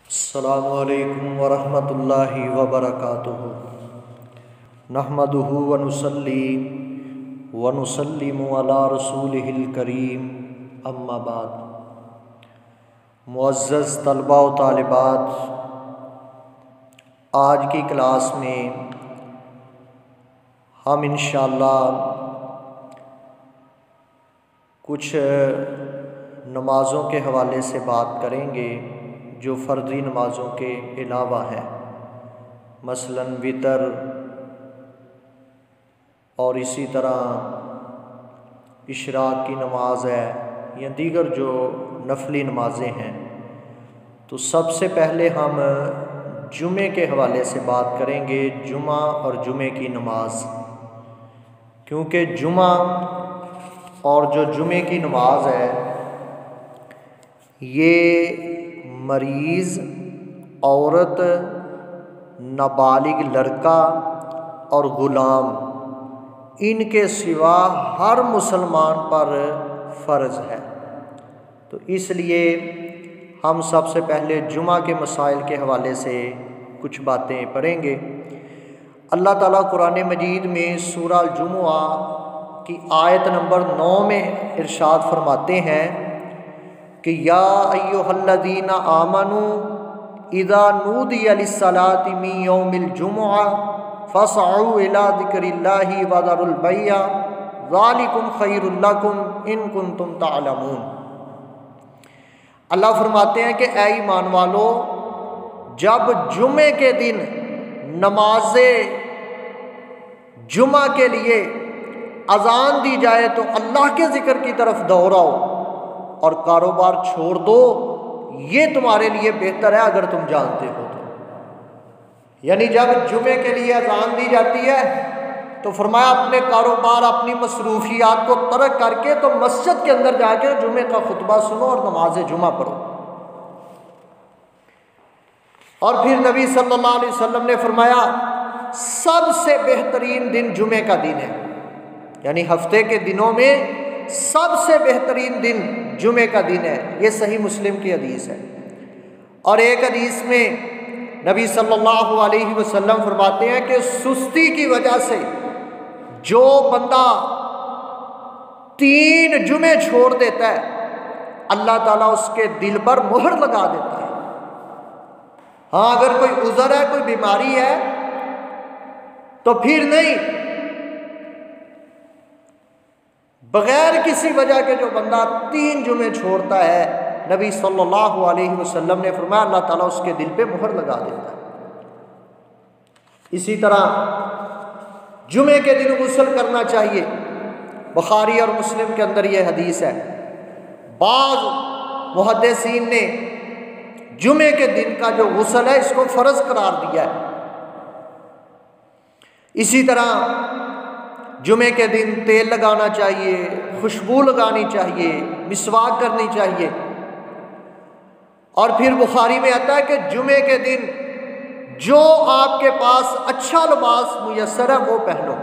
अस्सलामु अलैकुम वरहमतुल्लाहि वबरकातुहु। नहमदुहु व नुसल्ली व नुसल्लिमु अला रसूलिहिल करीम, अम्मा बाद। मुअज़्ज़ज़ तलबा व तालिबात, आज की क्लास में हम इंशाअल्लाह कुछ नमाज़ों के हवाले से बात करेंगे जो फ़र्ज़ी नमाज़ों के अलावा हैं, मसलन वितर और इसी तरह इशराक की नमाज है या दीगर जो नफली नमाज़ें हैं। तो सबसे पहले हम जुमे के हवाले से बात करेंगे, जुमा और जुमे की नमाज, क्योंकि जुमा और जो जुमे की नमाज है ये मरीज़ औरत, नाबालिग लड़का और ग़ुलाम, इनके सिवा हर मुसलमान पर फ़र्ज़ है। तो इसलिए हम सबसे पहले जुमा के मसाइल के हवाले से कुछ बातें पढ़ेंगे। अल्लाह ताला कुरान मजीद में सूरा जुमुआ की आयत नंबर 9 में इरशाद फरमाते हैं कि या अय्युहल्लज़ीना आमनू इज़ा नूदिया लिस्सलाति मिन यौमिल जुमुआ फसअू इला ज़िक्रिल्लाहि व ज़रुल बैअ ज़ालिकुम खैरुल लकुम इन कुंतुम तअलमून। अल्लाह फरमाते हैं कि ऐ ईमान वालो, जब जुमे के दिन नमाज़े जुमा के लिए अज़ान दी जाए तो अल्लाह के ज़िक्र की तरफ दौड़ाओ और कारोबार छोड़ दो, ये तुम्हारे लिए बेहतर है अगर तुम जानते हो तो। यानी जब जुमे के लिए अज़ान दी जाती है तो फरमाया अपने कारोबार, अपनी मसरूफियात को तर्क करके तो मस्जिद के अंदर जाकर जुमे का खुतबा सुनो और नमाज जुमा पढ़ो। और फिर नबी सल्लल्लाहु अलैहि वसल्लम ने फरमाया सबसे बेहतरीन दिन जुमे का दिन है, यानी हफ्ते के दिनों में सबसे बेहतरीन दिन जुमे का दिन है। ये सही मुस्लिम की हदीस है। और एक हदीस में नबी सल्लल्लाहु अलैहि वसल्लम फरमाते हैं कि सुस्ती की वजह से जो बंदा 3 जुमे छोड़ देता है, अल्लाह ताला उसके दिल पर मोहर लगा देता है। हाँ, अगर कोई उज़र है, कोई बीमारी है तो फिर नहीं, बग़ैर किसी वजह के जो बंदा 3 जुमे छोड़ता है, नबी सल्लल्लाहु अलैहि वसल्लम ने फरमाया अल्लाह ताला उसके दिल पे मोहर लगा देता है। इसी तरह जुमे के दिन गुस्ल करना चाहिए। बुखारी और मुस्लिम के अंदर यह हदीस है। बाज़ मुहद्दिसीन ने जुमे के दिन का जो गुस्ल है इसको फ़र्ज़ करार दिया है। इसी तरह जुमे के दिन तेल लगाना चाहिए, खुशबू लगानी चाहिए, मिसवाक करनी चाहिए। और फिर बुखारी में आता है कि जुमे के दिन जो आपके पास अच्छा लिबास मुयस्सर है वो पहनो।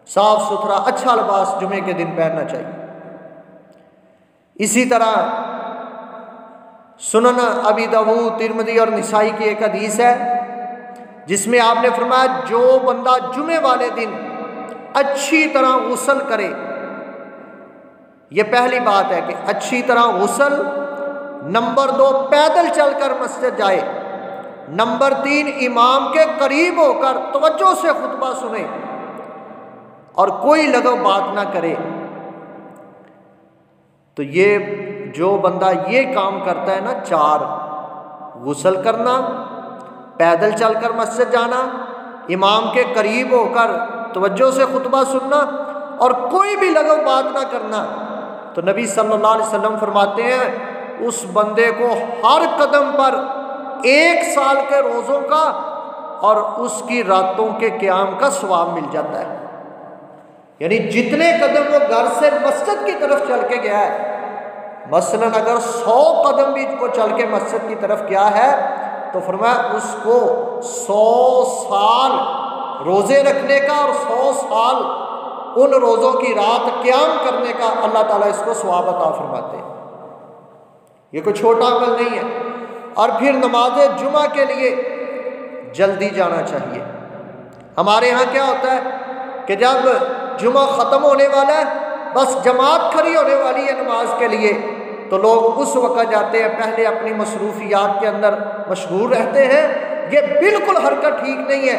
साफ सुथरा अच्छा लिबास जुमे के दिन पहनना चाहिए। इसी तरह सुनन अबी दाऊद, तिरमिज़ी और निसाई की एक हदीस है जिसमें आपने फरमाया जो बंदा जुमे वाले दिन अच्छी तरह गुस्ल करे, ये पहली बात है कि अच्छी तरह गुस्ल, नंबर 2 पैदल चलकर मस्जिद जाए, नंबर 3 इमाम के करीब होकर तवज्जो से खुतबा सुने और कोई लगो बात ना करे। तो ये जो बंदा ये काम करता है ना, 4 गुस्ल करना, पैदल चलकर मस्जिद जाना, इमाम के करीब होकर तवज्जो से खुतबा सुनना और कोई भी लगो बात ना करना, तो नबी सल्लल्लाहु अलैहि वसल्लम फरमाते हैं उस बंदे को हर कदम पर 1 साल के रोज़ों का और उसकी रातों के क़याम का सवाब मिल जाता है। यानी जितने कदम वो घर से मस्जिद की तरफ चल के गया है, मसलन अगर 100 कदम भी वो चल के मस्जिद की तरफ गया है तो फरमाया उसको 100 साल रोज़े रखने का और 100 साल उन रोज़ों की रात क़याम करने का अल्लाह ताला इसको सवाब अता फरमाते हैं। ये कोई छोटा अमल नहीं है। और फिर नमाज जुमा के लिए जल्दी जाना चाहिए। हमारे यहाँ क्या होता है कि जब जुमा ख़त्म होने वाला है, बस जमात खड़ी होने वाली है नमाज के लिए, तो लोग उस वक़्त जाते हैं, पहले अपनी मसरूफियात के अंदर मशगूल रहते हैं। ये बिल्कुल हरकत ठीक नहीं है।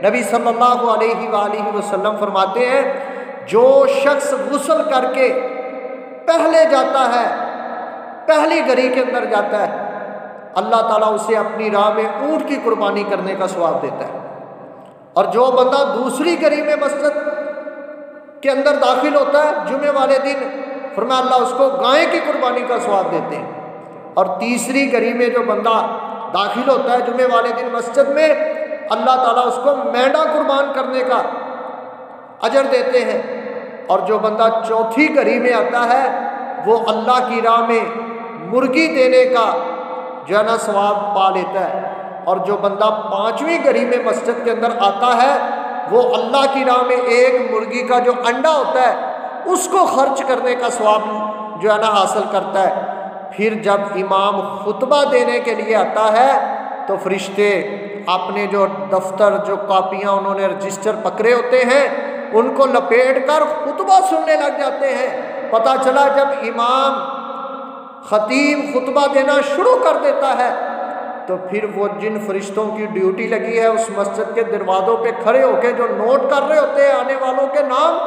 नबी सल्लल्लाहु अलैहि वसल्लम फरमाते हैं, जो शख्स गुस्ल करके पहले जाता है, पहली घड़ी के अंदर जाता है, अल्लाह ताला उसे अपनी राह में ऊँट की कुर्बानी करने का सवाब देता है। और जो बंदा दूसरी घड़ी में मस्जिद के अंदर दाखिल होता है जुमे वाले दिन, फरमाया अल्लाह उसको गाय की कुर्बानी का सवाब देते हैं। और तीसरी घड़ी में जो बंदा दाखिल होता है जुमे वाले दिन मस्जिद में, अल्लाह ताला उसको मेंढा कुर्बान करने का अजर देते हैं। और जो बंदा चौथी घड़ी में आता है, वो अल्लाह की राह में मुर्गी देने का जो है ना सवाब पा लेता है। और जो बंदा पाँचवीं घड़ी में मस्जिद के अंदर आता है, वो अल्लाह की राह में एक मुर्गी का जो अंडा होता है उसको खर्च करने का सवाब जो है ना हासिल करता है। फिर जब इमाम खुतबा देने के लिए आता है, तो फरिश्ते अपने जो दफ्तर, जो कापियाँ उन्होंने रजिस्टर पकड़े होते हैं, उनको लपेट कर खुतबा सुनने लग जाते हैं। पता चला जब इमाम खतीब खुतबा देना शुरू कर देता है, तो फिर वो जिन फरिश्तों की ड्यूटी लगी है उस मस्जिद के दरवाज़ों पे खड़े होकर जो नोट कर रहे होते हैं आने वालों के नाम,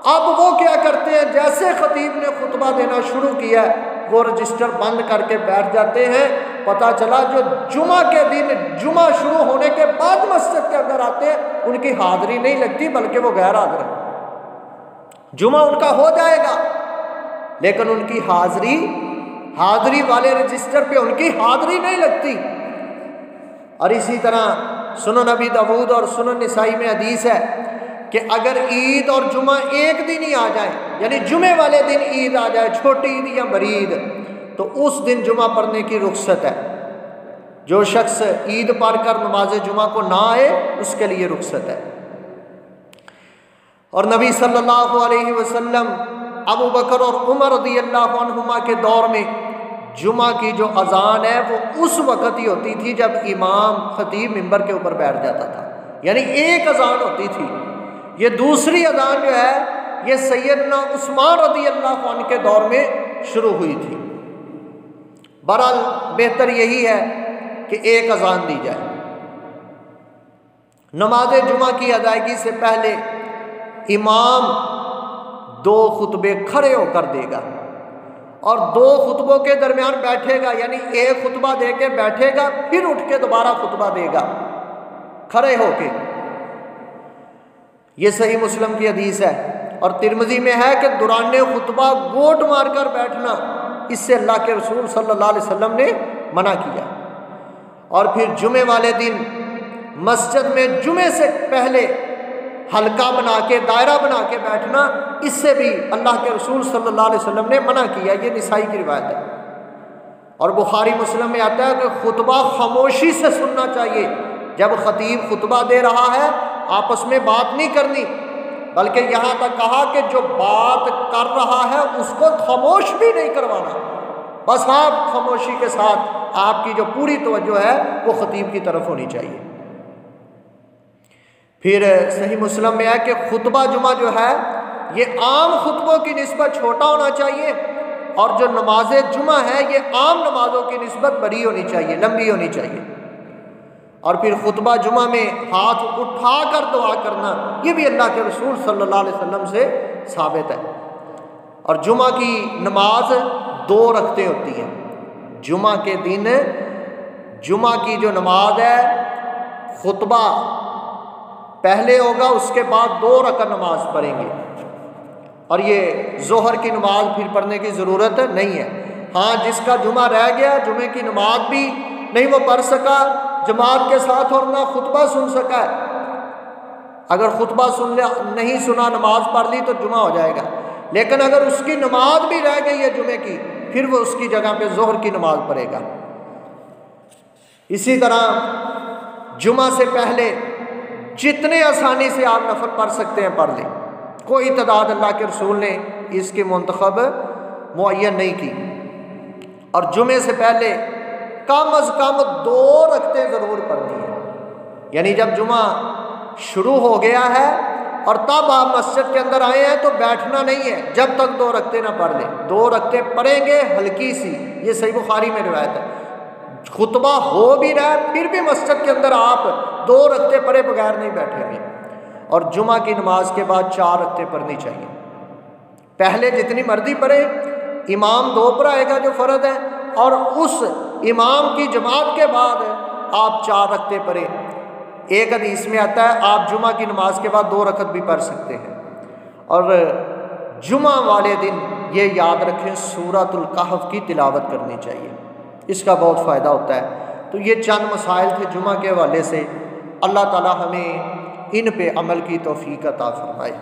अब वो क्या करते हैं, जैसे खतीब ने खुतबा देना शुरू किया वो रजिस्टर बंद करके बैठ जाते हैं। पता चला जो जुमा के दिन जुमा शुरू होने के बाद मस्जिद के अंदर आते हैं, उनकी हाज़िरी नहीं लगती, बल्कि वो गैर हाज़िर है। जुमा उनका हो जाएगा, लेकिन उनकी हाज़िरी वाले रजिस्टर पे उनकी हाज़िरी नहीं लगती। और इसी तरह सुनन नबी दाऊद और सुनन निसाई में हदीस है कि अगर ईद और जुमा एक दिन ही आ जाए, यानी जुमे वाले दिन ईद आ जाए, छोटी ईद या बड़ी ईद, तो उस दिन जुमा पढ़ने की रुख्सत है। जो शख्स ईद पढ़कर नमाज जुमा को ना आए, उसके लिए रुख्सत है। और नबी सल्लल्लाहु अलैहि वसल्लम अबू बकर और उमर रज़ियल्लाहु अन्हुमा के दौर में जुमा की जो अजान है वो उस वक़्त ही होती थी जब इमाम खतीब मिंबर के ऊपर बैठ जाता था, यानी एक अजान होती थी। ये दूसरी अजान जो है ये सैयदना उस्मान रज़ियल्लाहु अन्हु के दौर में शुरू हुई थी। बहरहाल बेहतर यही है कि एक अजान दी जाए। नमाज जुमा की अदायगी से पहले इमाम 2 खुतबे खड़े होकर देगा और 2 खुतबों के दरमियान बैठेगा, यानी एक खुतबा दे के बैठेगा, फिर उठ के दोबारा खुतबा देगा खड़े होके। ये सही मुस्लिम की हदीस है। और तिरमिज़ी में है कि दुराने खुतबा गोट मारकर बैठना, इससे अल्लाह के रसूल सल्लल्लाहु अलैहि वसल्लम ने मना किया। और फिर जुमे वाले दिन मस्जिद में जुमे से पहले हल्का बना के, दायरा बना के बैठना, इससे भी अल्लाह के रसूल सल्लल्लाहु अलैहि वसल्लम ने मना किया। ये निसाई की रिवायत है। और बुखारी मुस्लिम में आता है कि खुतबा खामोशी से सुनना चाहिए। जब खतीब खुतबा दे रहा है आपस में बात नहीं करनी, बल्कि यहाँ तक कहा कि जो बात कर रहा है उसको खामोश भी नहीं करवाना, बस आप खामोशी के साथ आपकी जो पूरी तवज्जो है वो खतीब की तरफ होनी चाहिए। फिर सही मुस्लिम में है कि खुतबा जुमा जो है ये आम खुतबों की निस्बत छोटा होना चाहिए, और जो नमाज जुमा है ये आम नमाजों की निस्बत बड़ी होनी चाहिए, लंबी होनी चाहिए। और फिर खुतबा जुमा में हाथ उठाकर दुआ करना, ये भी अल्लाह के रसूल सल्लल्लाहु अलैहि वसल्लम से साबित है। और जुमा की नमाज 2 रकअतें होती हैं। जुमा के दिन जुमा की जो नमाज है, खुतबा पहले होगा, उसके बाद 2 रकअत नमाज पढ़ेंगे। और ये जोहर की नमाज फिर पढ़ने की ज़रूरत नहीं है। हाँ, जिसका जुमा रह गया, जुमे की नमाज भी नहीं वो पढ़ सका जमात के साथ और ना खुतबा सुन सका है, अगर खुतबा नहीं सुना, नमाज पढ़ ली तो जुमा हो जाएगा। लेकिन अगर उसकी नमाज भी रह गई है जुमे की, फिर वो उसकी जगह पे जोहर की नमाज पढ़ेगा। इसी तरह जुमा से पहले जितने आसानी से आप नफल पढ़ सकते हैं पढ़ लें, कोई तादाद अल्लाह के रसूल ने इसकी मुंतखब मुअय्यन नहीं की। और जुमे से पहले कम अज़ कम 2 रकतें ज़रूर पढ़नी है। यानी जब जुमा शुरू हो गया है और तब आप मस्जिद के अंदर आए हैं तो बैठना नहीं है जब तक 2 रकतें ना पढ़ लें। 2 रकतें पढ़ेंगे हल्की सी, ये सही बुखारी में रिवायत है। खुतबा हो भी रहा है फिर भी मस्जिद के अंदर आप 2 रकतें पढ़े बगैर नहीं बैठेंगे। और जुमा की नमाज के बाद 4 रकतें पढ़नी चाहिए। पहले जितनी मर्जी पढ़े, इमाम 2 पढ़ाएगा जो फ़र्ज है, और उस इमाम की जमात के बाद आप 4 रकतें पढ़ें। एक हदीस में आता है आप जुमा की नमाज के बाद 2 रकत भी पढ़ सकते हैं। और जुमा वाले दिन ये याद रखें सूरतुल कहफ की तिलावत करनी चाहिए, इसका बहुत फ़ायदा होता है। तो ये चंद मसाइल थे जुमा के हवाले से। अल्लाह ताला हमें इन पे अमल की तौफीक अता फरमाए।